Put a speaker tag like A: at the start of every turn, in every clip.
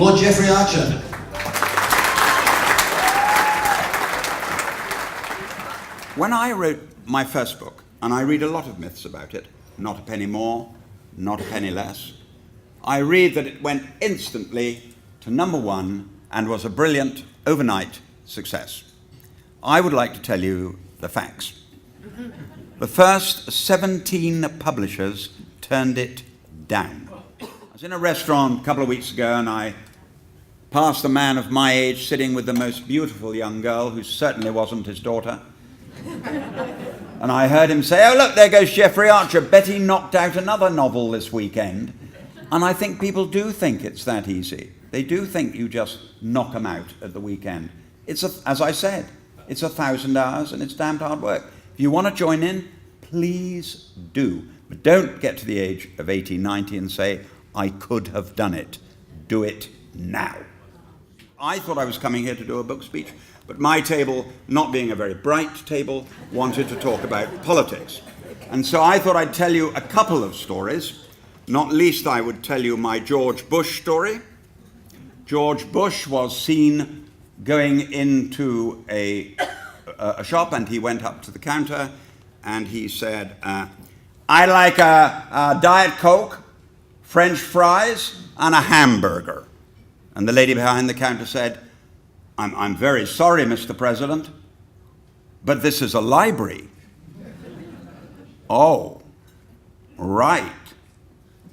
A: Lord Jeffrey Archer.
B: When I wrote my first book, and I read a lot of myths about it, not a penny more, not a penny less, I read that it went instantly to #1 and was a brilliant overnight success. I would like to tell you the facts. The first 17 publishers turned it down. I was in a restaurant a couple of weeks ago and I passed a man of my age sitting with the most beautiful young girl who certainly wasn't his daughter. And I heard him say, "Oh look, there goes Jeffrey Archer. Bet he knocked out another novel this weekend." And I think people do think it's that easy. They do think you just knock them out at the weekend. As I said, it's 1,000 hours and it's damned hard work. If you want to join in, please do. But don't get to the age of 80, 90 and say, "I could have done it." Do it now. I thought I was coming here to do a book speech, but my table, not being a very bright table, wanted to talk about politics. And so I thought I'd tell you a couple of stories. Not least I would tell you my George Bush story. George Bush was seen going into a shop, and he went up to the counter and he said, "I like a Diet Coke, French fries, and a hamburger." And the lady behind the counter said, I'm very sorry, Mr. President, but this is a library." "Oh, right.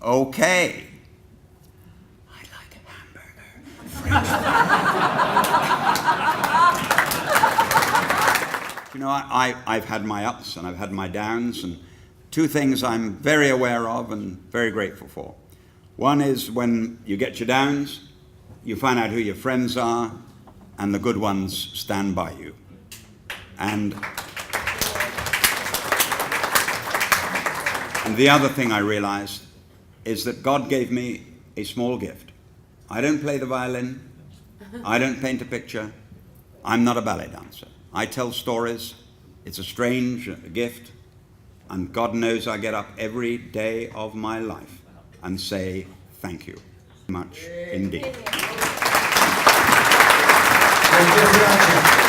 B: Okay. I like a hamburger, French fries." You know, I've had my ups and I've had my downs, and two things I'm very aware of and very grateful for. One is when you get your downs, you find out who your friends are, and the good ones stand by you. And the other thing I realized is that God gave me a small gift. I don't play the violin. I don't paint a picture. I'm not a ballet dancer. I tell stories. It's a strange gift. And God knows I get up every day of my life and say thank you much indeed.
A: Lord Jeffrey Archer.